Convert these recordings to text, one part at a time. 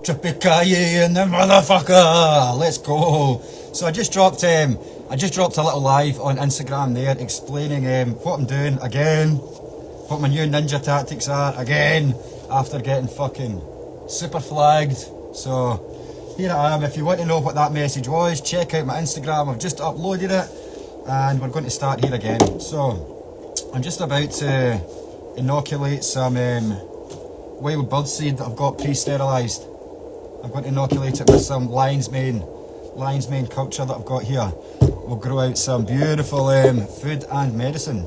Trippy in the motherfucker. Let's go. So I just dropped a little live on Instagram there explaining what I'm doing again, what my new ninja tactics are again after getting fucking super flagged. So here I am. If you want to know what that message was, check out my Instagram. I've just uploaded it and we're going to start here again. So I'm just about to inoculate some wild bird seed that I've got pre-sterilised. I'm going to inoculate it with some lion's mane culture that I've got here. We'll grow out some beautiful food and medicine.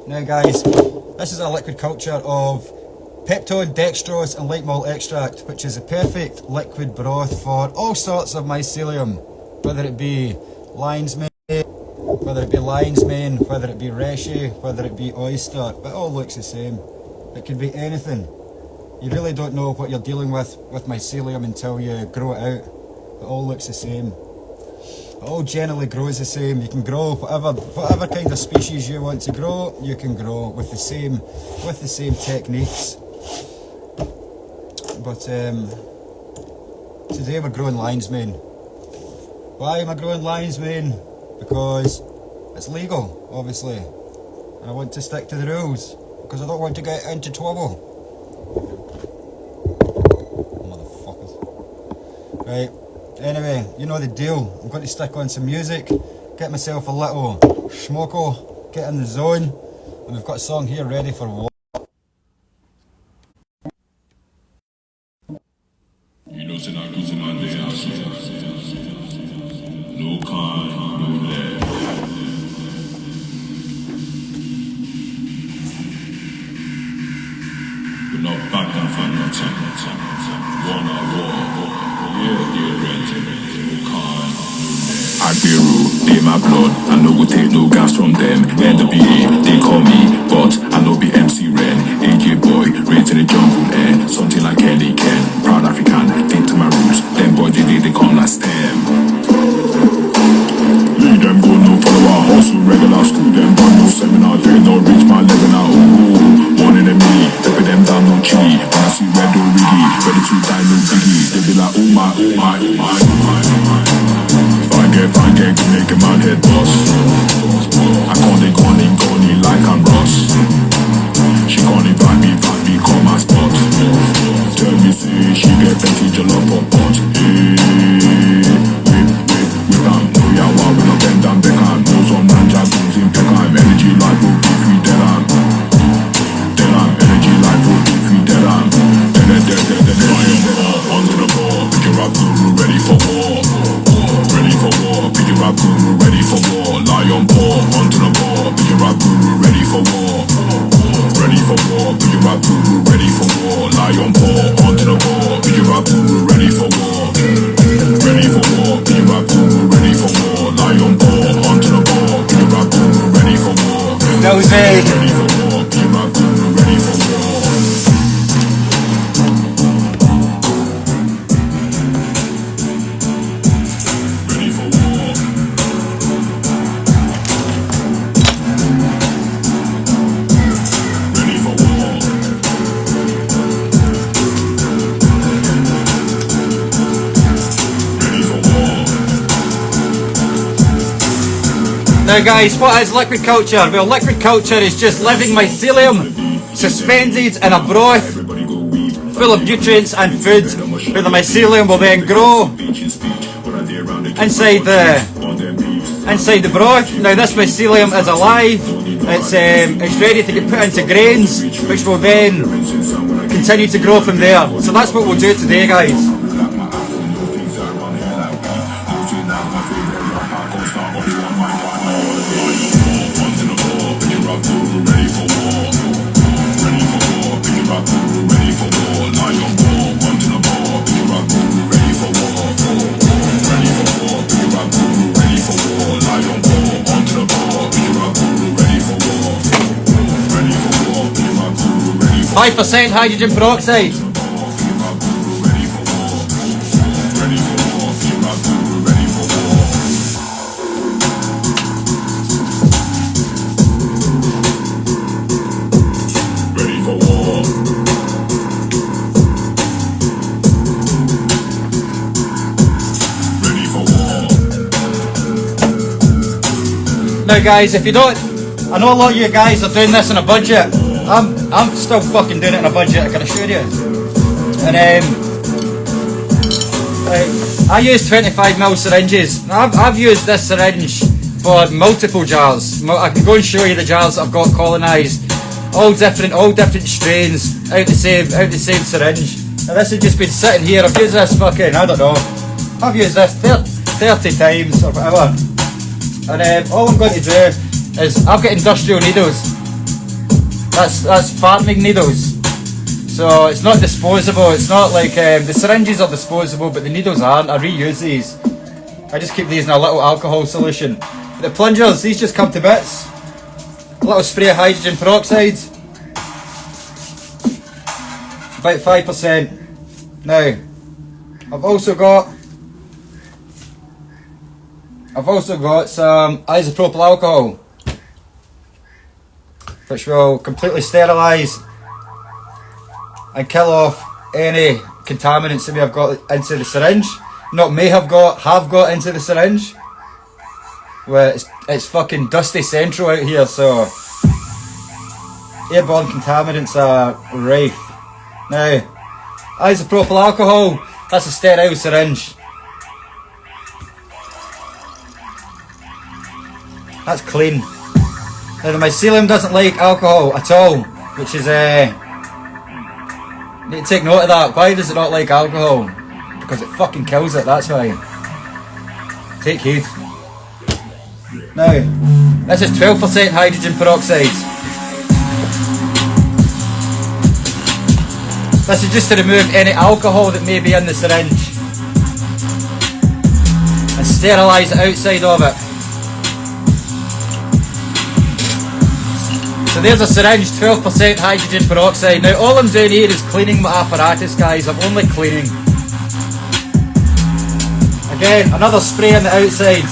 Now guys, this is a liquid culture of peptone, dextrose and light malt extract, which is a perfect liquid broth for all sorts of mycelium, whether it be lion's mane, whether it be reishi, whether it be oyster. It all looks the same. It could be anything. You really don't know what you're dealing with mycelium until you grow it out. It all looks the same. It all generally grows the same. You can grow whatever kind of species you want to grow, you can grow with the same techniques. But today we're growing lion's mane. Why am I growing lion's mane? Because it's legal, obviously. And I want to stick to the rules because I don't want to get into trouble. Motherfuckers. Right. Anyway, you know the deal. I'm going to stick on some music, get myself a little schmoko, get in the zone, and we've got a song here ready for war. You know, no con, no left. We're not back and find nothing. Wanna war, yeah, dear friend. No con, I be rude, they my blood. I no go take no gas from them. NWA, they call me, but I no be MC Ren. AJ boy, raised in the jungle air. Something like Kenny Ken. Proud African, take to my roots. Them boys they come like STEM. Lead them go no follow our hustle. Regular school them run no seminar. They no reach my level now. Ooh, one in a me, ripping them down no chili. When I see red or riggy, ready to die no biggie. They be like oh my. Fine get, make a man head bust. I corny like I'm Ross. She corny invite me, come and spot. Tell me say she get plenty jollof for pot. We ram, no ya wow, we no bend down, deck and throw some manja goons in peck and energy like road if we dead am. Energy like road if we dead am. Then onto the floor, pick your rap guru ready for war. Ready for war, pick your rap guru ready for war. Lion paw, onto the floor, pick your rap guru ready for war. Ready for war, pick your rap guru ready for war. Lion paw, onto the floor, pick your rap guru ready for war. Ready for war, pick your rap guru ready for war. Lion paw, onto the floor, pick your rap guru ready for war. Nose. Ready for war, pick your rap guru ready for war. Now guys, what is liquid culture? Well, liquid culture is just living mycelium suspended in a broth full of nutrients and food, where the mycelium will then grow inside the broth. Now this mycelium is alive, it's ready to get put into grains, which will then continue to grow from there. So that's what we'll do today guys. Ready 5% hydrogen peroxide. Now guys, if you don't, I know a lot of you guys are doing this on a budget. I'm still fucking doing it on a budget, I can assure you. And I use 25mm syringes. Now, I've used this syringe for multiple jars. I can go and show you the jars that I've got colonised. All different strains out the same syringe. Now this has just been sitting here. I've used this fucking, I don't know, I've used this 30 times or whatever. And all I'm going to do is, I've got industrial needles. That's farming needles. So it's not disposable. It's not like the syringes are disposable, but the needles aren't. I reuse these. I just keep these in a little alcohol solution. The plungers, these just come to bits. A little spray of hydrogen peroxide. About 5%. Now, I've also got some isopropyl alcohol, which will completely sterilise and kill off any contaminants that may have got into the syringe. Not may have got into the syringe. Well, it's fucking dusty central out here, so airborne contaminants are rife. Now, isopropyl alcohol, that's a sterile syringe. That's clean. Now the mycelium doesn't like alcohol at all, which is you need to take note of that. Why does it not like alcohol? Because it fucking kills it, that's why. Take heed. Now, this is 12% hydrogen peroxide. This is just to remove any alcohol that may be in the syringe and sterilise the outside of it. So there's a syringe, 12% hydrogen peroxide. Now all I'm doing here is cleaning my apparatus, guys. I'm only cleaning. Again, another spray on the outside.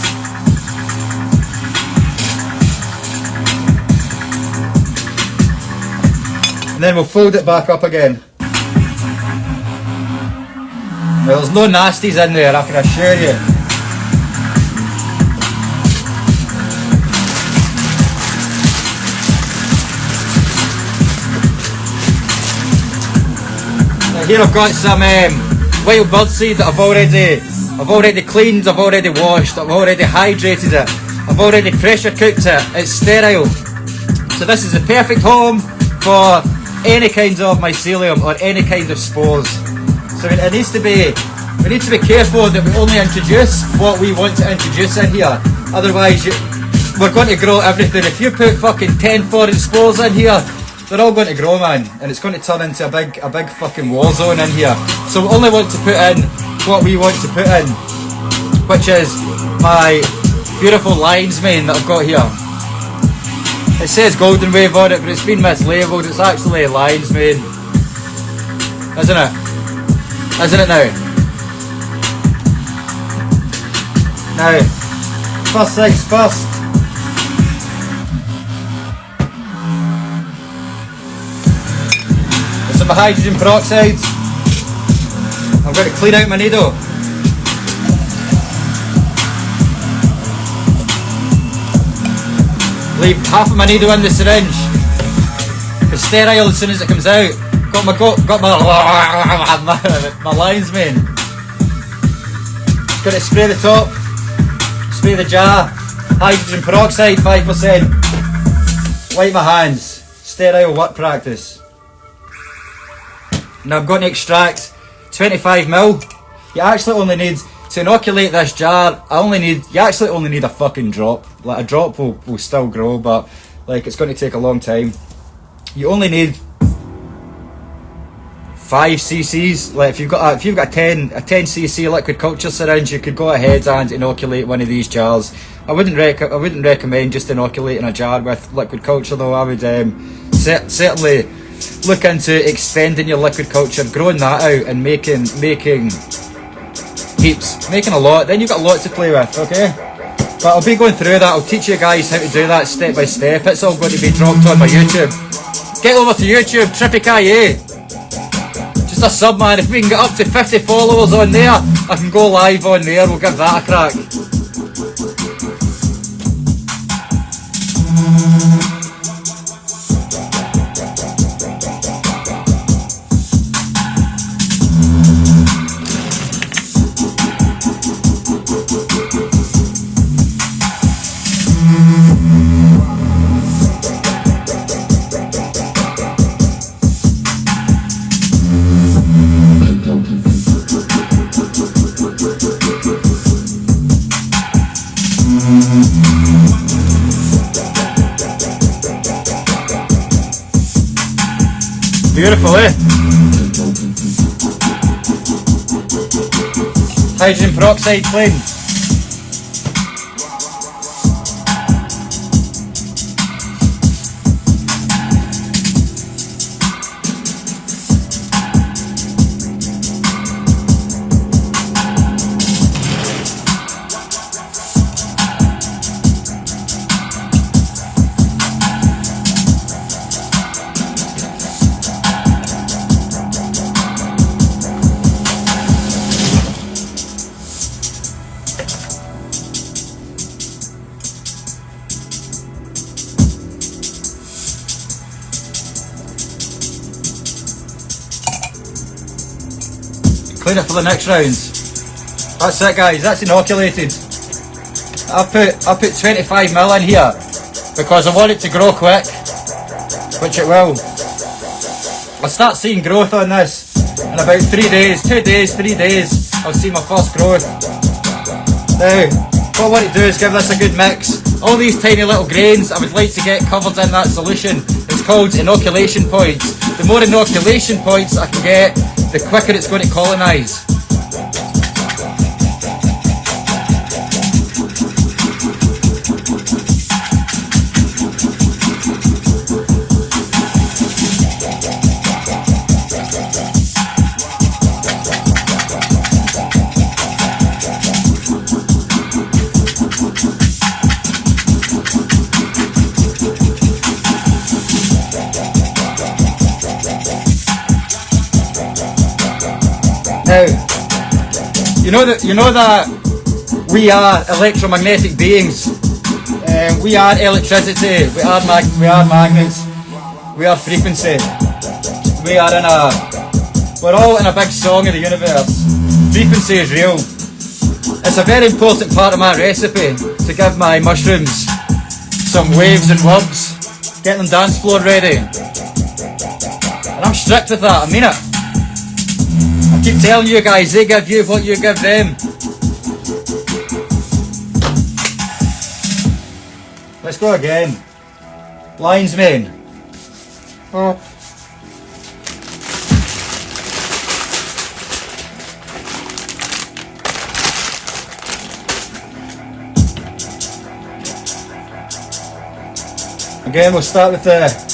And then we'll fold it back up again. Now there's no nasties in there, I can assure you. Here I've got some wild birdseed that I've already cleaned, I've already washed, I've already hydrated it, I've already pressure cooked it. It's sterile. So this is the perfect home for any kind of mycelium or any kind of spores. So we need to be careful that we only introduce what we want to introduce in here. Otherwise we're going to grow everything. If you put fucking 10 foreign spores in here, they're all going to grow, man, and it's going to turn into a big fucking war zone in here. So we only want to put in what we want to put in, which is my beautiful lion's mane that I've got here. It says golden wave on it, but it's been mislabelled. It's actually lion's mane, isn't it? Isn't it now? Now, first things first. Some hydrogen peroxide. I'm going to clean out my needle. Leave half of my needle in the syringe. It's sterile as soon as it comes out. Got my lion's mane. Going to spray the top, spray the jar. Hydrogen peroxide, 5%. Wipe my hands. Sterile work practice. Now I'm going to extract 25mm. You actually only need, to inoculate this jar, you actually only need a fucking drop. Like a drop will still grow, but like it's going to take a long time. You only need 5 cc's. Like if you've got a 10 cc liquid culture syringe, you could go ahead and inoculate one of these jars. I wouldn't recommend just inoculating a jar with liquid culture though. I would certainly look into extending your liquid culture, growing that out and making heaps, making a lot. Then you've got a lot to play with, okay? But I'll be going through that. I'll teach you guys how to do that step by step. It's all going to be dropped on my YouTube. Get over to YouTube, Trippy just a sub, man. If we can get up to 50 followers on there, I can go live on there. We'll give that a crack. Beautiful, eh? Hydrogen peroxide clean. Clean it for the next rounds. That's it, guys, that's inoculated. I put 25ml in here because I want it to grow quick, which it will. I'll start seeing growth on this in about 3 days, 2 days, 3 days. I'll see my first growth. Now, what I want to do is give this a good mix. All these tiny little grains I would like to get covered in that solution. It's called inoculation points. The more inoculation points I can get, the quicker it's going to colonise. Now, you know that we are electromagnetic beings. We are electricity. We are magnets. We are frequency. We're all in a big song of the universe. Frequency is real. It's a very important part of my recipe to give my mushrooms some waves and words, get them dance floor ready. And I'm strict with that. I mean it. I keep telling you guys, they give you what you give them. Let's go again. Lion's mane. Oh. Again, we'll start with the...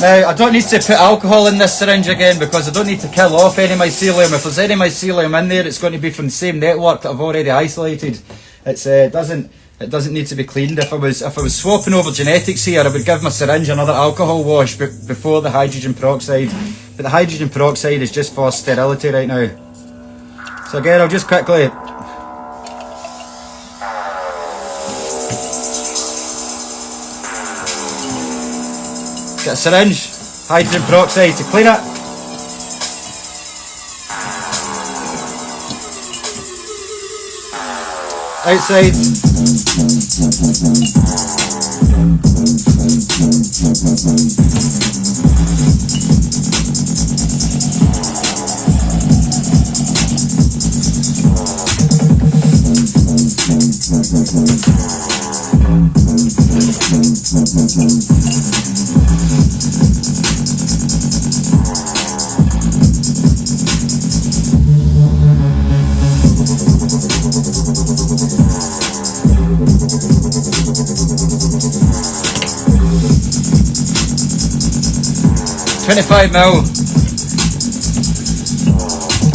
Now, I don't need to put alcohol in this syringe again because I don't need to kill off any mycelium. If there's any mycelium in there, it's going to be from the same network that I've already isolated. It doesn't need to be cleaned. If I was swapping over genetics here, I would give my syringe another alcohol wash before the hydrogen peroxide. But the hydrogen peroxide is just for sterility right now. So again, I'll just quickly... Get a syringe, hydrogen peroxide to clean it. Outside. $25ml.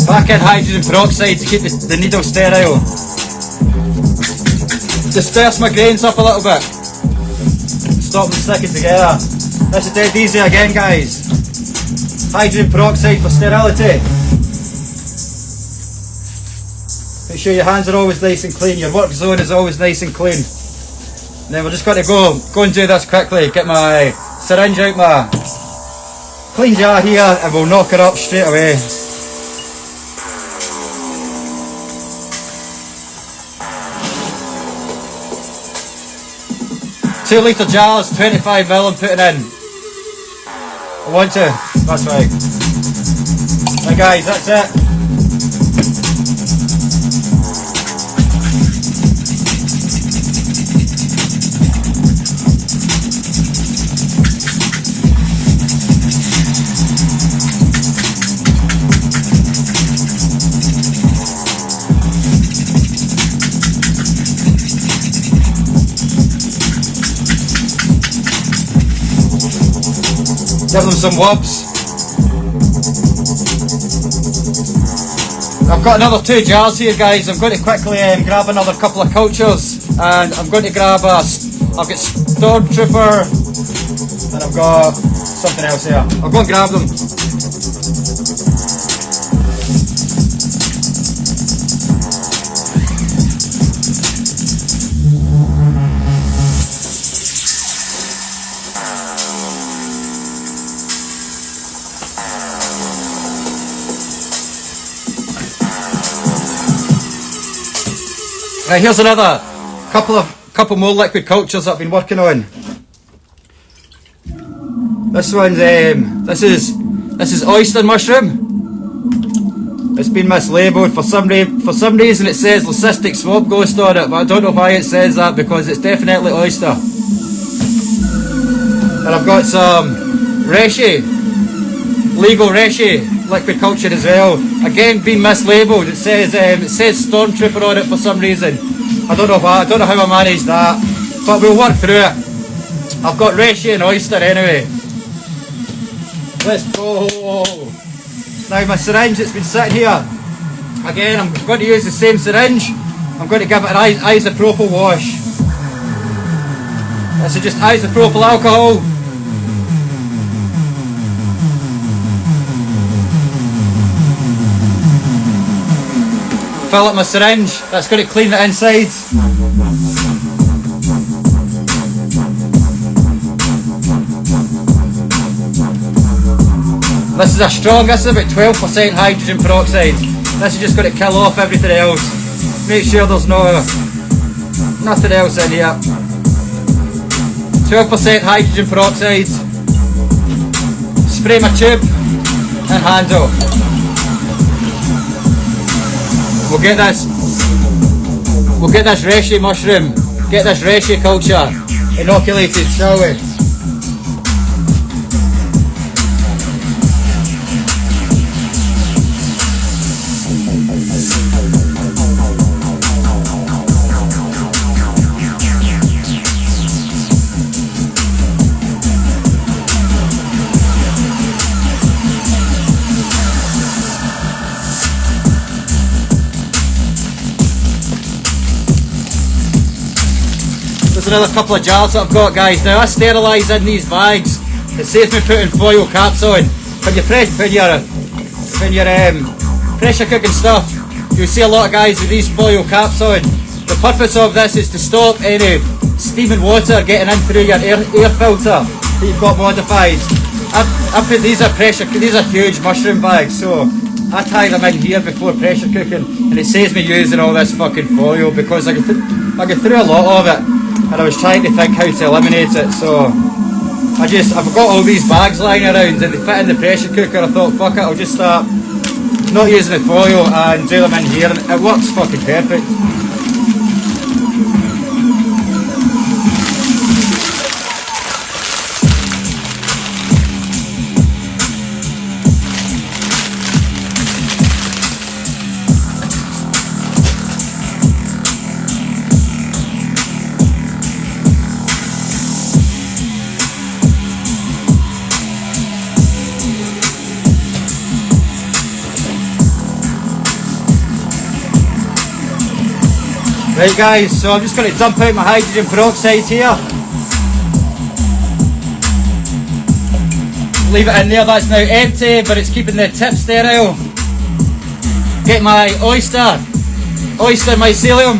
Back in hydrogen peroxide to keep the needle sterile. Disperse my grains up a little bit. Stop them sticking together. This is dead easy again, guys. Hydrogen peroxide for sterility. Make sure your hands are always nice and clean. Your work zone is always nice and clean. Then we're just going to go and do this quickly. Get my syringe out my clean jar here and we'll knock it up straight away. Two litre jars, 25ml I'm putting in. I want to, that's right. Right guys, that's it. Give them some wobs. I've got another 2 jars here guys. I'm going to quickly grab another couple of cultures and I'm going to grab I've got Stormtrooper and I've got something else here. I'll go and grab them. Right, here's another couple more liquid cultures that I've been working on. This one's this is oyster mushroom. It's been mislabelled for some reason. It says leucistic swab ghost on it, but I don't know why it says that because it's definitely oyster. And I've got some reishi, legal reishi liquid culture as well. Again, being mislabelled. It says Stormtrooper on it for some reason. I don't know why. I don't know how I managed that, but we'll work through it. I've got reishi and oyster anyway. Let's go. Now my syringe, it's been sitting here. Again, I'm going to use the same syringe. I'm going to give it an isopropyl wash. This is just isopropyl alcohol. Fill up my syringe, that's going to clean the insides. This is a strong, this is about 12% hydrogen peroxide. This is just going to kill off everything else. Make sure there's nothing else in here. 12% hydrogen peroxide. Spray my tube and handle. We'll get this reishi mushroom, get this reishi culture inoculated, shall we? There's another couple of jars that I've got guys. Now I sterilise in these bags. It saves me putting foil caps on. When you're pressure cooking stuff, you'll see a lot of guys with these foil caps on. The purpose of this is to stop any steaming water getting in through your air filter that you've got modified. These are huge mushroom bags, so I tie them in here before pressure cooking, and it saves me using all this fucking foil because I get through a lot of it. And I was trying to think how to eliminate it, so I've got all these bags lying around and they fit in the pressure cooker. I thought, fuck it, I'll just start not using the foil and do them in here, and it works fucking perfect. Right guys, so I'm just going to dump out my hydrogen peroxide here. Leave it in there, that's now empty, but it's keeping the tip sterile. Get my oyster mycelium.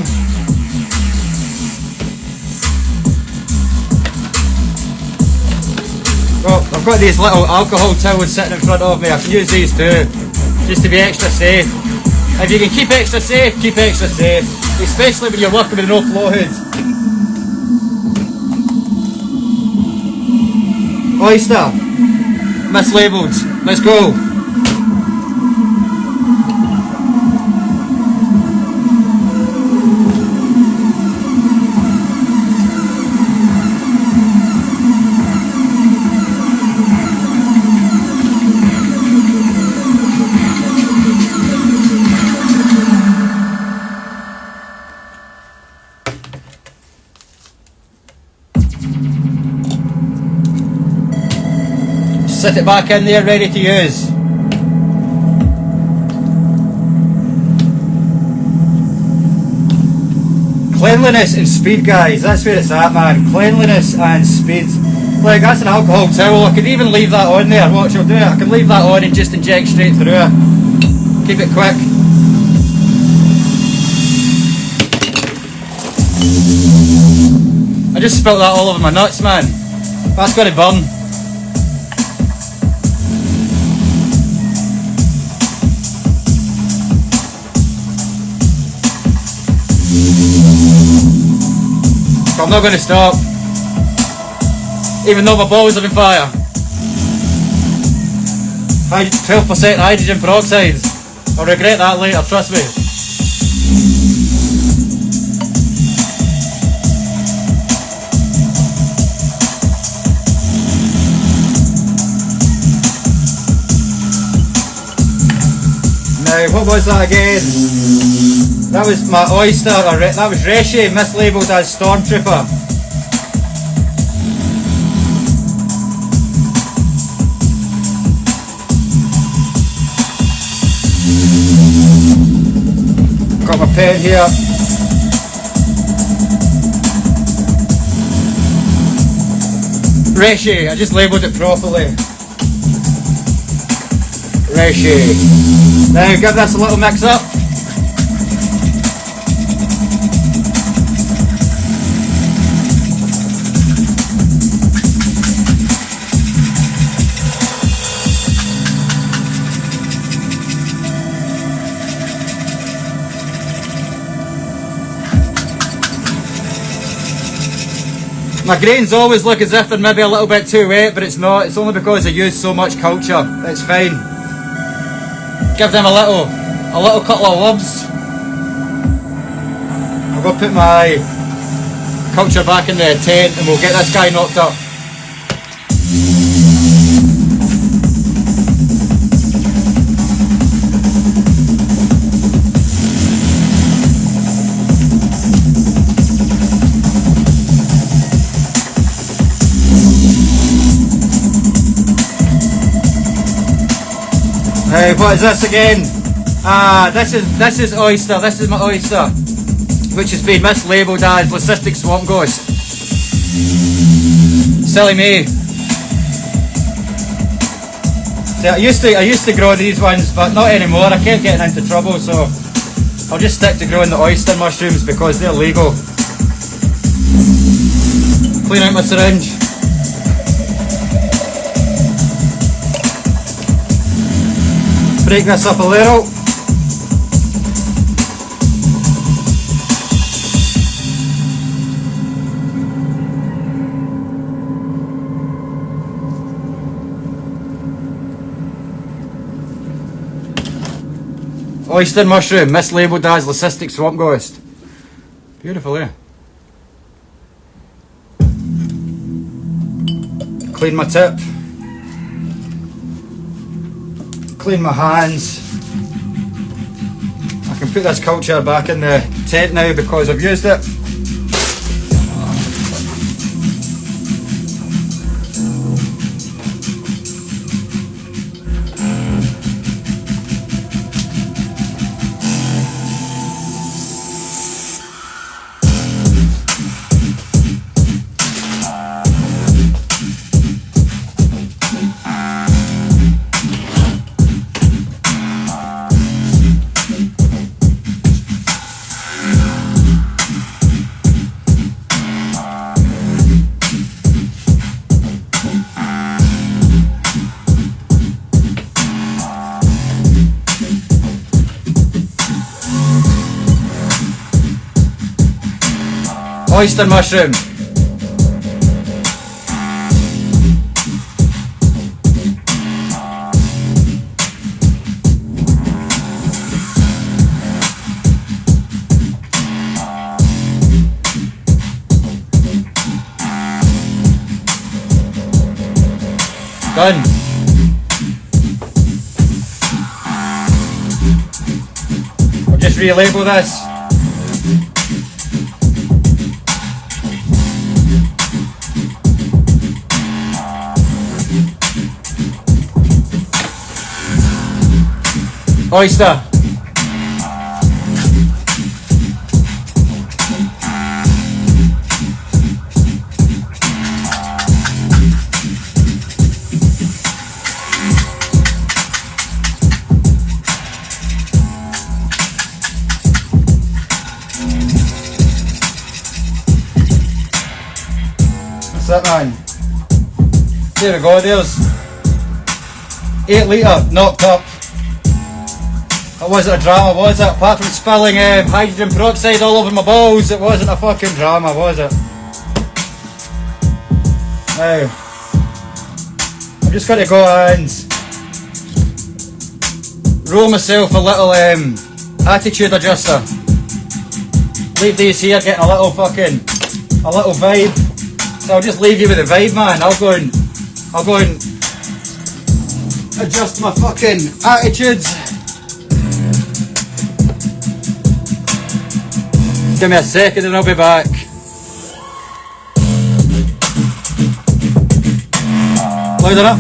I've got these little alcohol towels sitting in front of me. I can use these too, just to be extra safe. If you can keep extra safe, keep extra safe. Especially when you're working with no flow hoods. Oyster, mislabeled. Let's go. Sit it back in there, ready to use. Cleanliness and speed, guys. That's where it's at, man. Cleanliness and speed. Look, that's an alcohol towel. I could even leave that on there. Watch, I'll do it. I can leave that on and just inject straight through it. Keep it quick. I just spilt that all over my nuts, man. That's going to burn. I'm not going to stop, even though my balls are on fire. 12% hydrogen peroxide. I'll regret that later, trust me. Now, what was that again? That was my oyster, that was Reshi, mislabeled as Stormtrooper. Got my pen here. Reshi, I just labelled it properly. Reshi. Now give this a little mix up. My grains always look as if they're maybe a little bit too wet, but it's not. It's only because I use so much culture. It's fine. Give them a little couple of lubs. I'll go put my culture back in the tent and we'll get this guy knocked up. Hey, what is this again? This is oyster. This is my oyster, which has been mislabeled as leucistic swamp ghost. Silly me. See, I used to grow these ones, but not anymore. I kept getting into trouble, so I'll just stick to growing the oyster mushrooms because they're legal. Clean out my syringe. Break this up a little. Oyster mushroom, mislabeled as leucistic swamp ghost. Beautiful, eh? Clean my tip. Clean my hands. I can put this culture back in the tent now because I've used it. Oyster mushroom. Done. I'll just relabel this. Oyster. That's it, man. There we go, there's 8 litre knocked up. It wasn't a drama, was it? Apart from spilling hydrogen peroxide all over my balls, it wasn't a fucking drama, was it? Now, I'm just going to go and roll myself a little attitude adjuster. Leave these here getting a little vibe. So I'll just leave you with the vibe, man. I'll go and adjust my fucking attitudes. Give me a second and I'll be back. Load it up.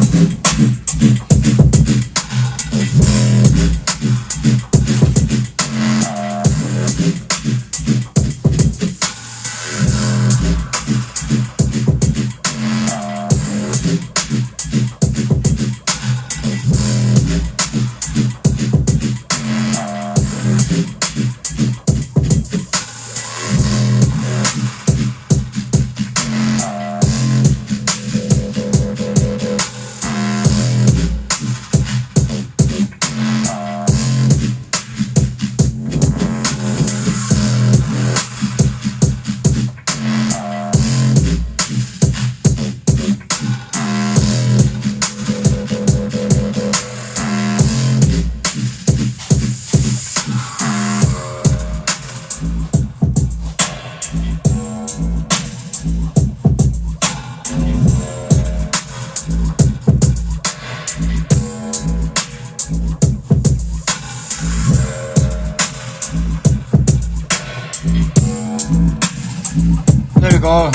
There we go.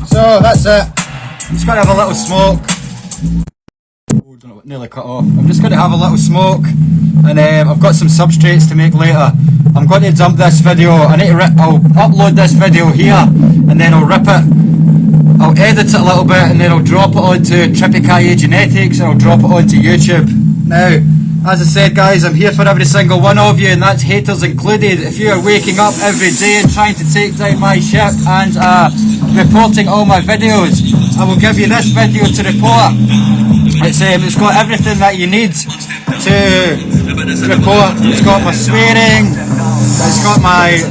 So that's it. I'm just going to have a little smoke. Oh, nearly cut off. I'm just going to have a little smoke, and I've got some substrates to make later. I'm going to dump this video. I'll upload this video here, and then I'll rip it. I'll edit it a little bit, and then I'll drop it onto Trippy Genetics, and I'll drop it onto YouTube. Now, as I said, guys, I'm here for every single one of you, and that's haters included. If you are waking up every day and trying to take down my ship and reporting all my videos, I will give you this video to report. It's got everything that you need to report. It's got my swearing, it's got my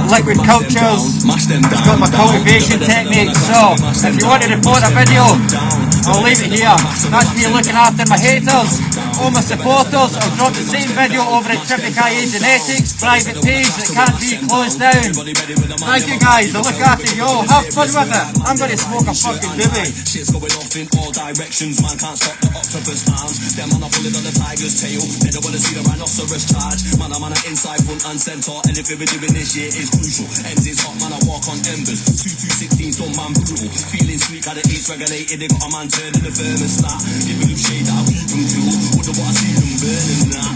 liquid cultures, it's got my cultivation techniques. So, if you want to report a video, I'll leave it here. That's me looking after my haters, all my supporters. I'll drop the same video over at Trippy Genetics, private page that can't be closed down. Thank you, guys. I look after you all. Have fun with it. I'm going to smoke a fucking doobie. Shit's going off in all directions. Man can't stop the octopus arms. Them man are pulling on the tiger's tail. They don't want to see the rhinoceros charge. Man are inside, front and centre. Anything we're doing this year is crucial. Ends is hot, man, I walk on embers. 2216's done, man, brutal. Feeling sweet, got the heat's regulated. They got a man turning the thermostat. Giving them shade that I keep them cool. Wonder what I see them burning now.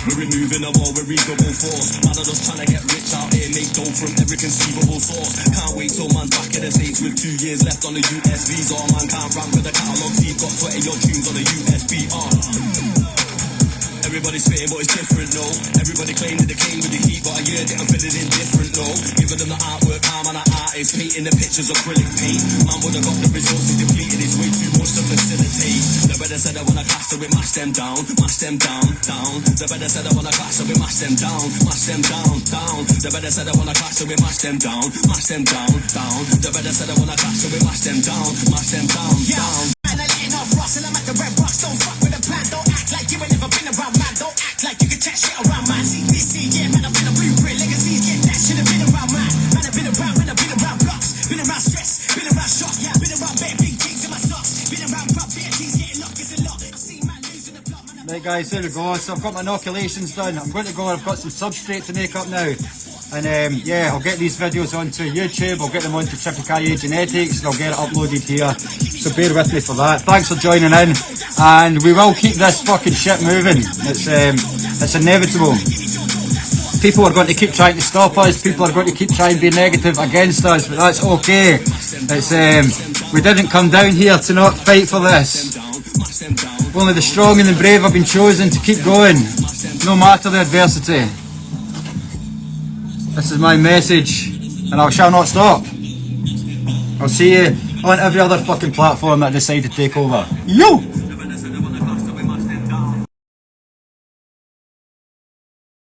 We're removing a more reasonable force. Man are just trying to get rich out here, make dough from every conceivable source. Can't wait till man's back in the States with 2 years left on the US visa. Man can't run with the catalogs, he's got 20 odd tunes on the USB. Everybody's spitting, but it's different, no. Everybody claim that they came with the heat, but I heard it, I'm feeling indifferent, no. Giving them the artwork, I'm an artist, painting the pictures acrylic paint. Man would have got the resources depleted, it's way too much to facilitate. The better said I wanna clash, so we mash them down, down. The better said I wanna clash, so we mash them down, down. The better said I wanna clash, so we mash them down, down. The better said I wanna clash, so we mash them down, down. And I letting off Ross and I'm at the red box. Don't fuck with the plan. Don't act like you ain't never been around, man. Don't act like you can chat shit around, man. See, yeah, man, I've been a blueprint. Legacies, get that shit have been around, man. Man, I've been around blocks. Been around stress, been around shock. Yeah, been around big gigs in my stocks. Been around pub beer teams, getting locked, it's a lot. I see man losing the plot, man. Right guys, there we go. So I've got my inoculations done. I'm going to go, I've got some substrate to make up now. And yeah, I'll get these videos onto YouTube, I'll get them onto Tripicaye Genetics, and I'll get it uploaded here. So bear with me for that. Thanks for joining in, and we will keep this fucking shit moving. It's inevitable. People are going to keep trying to stop us, people are going to keep trying to be negative against us, but that's okay. We didn't come down here to not fight for this. Only the strong and the brave have been chosen to keep going, no matter the adversity. This is my message, and I shall not stop. I'll see you on every other fucking platform that I decide to take over. Yo!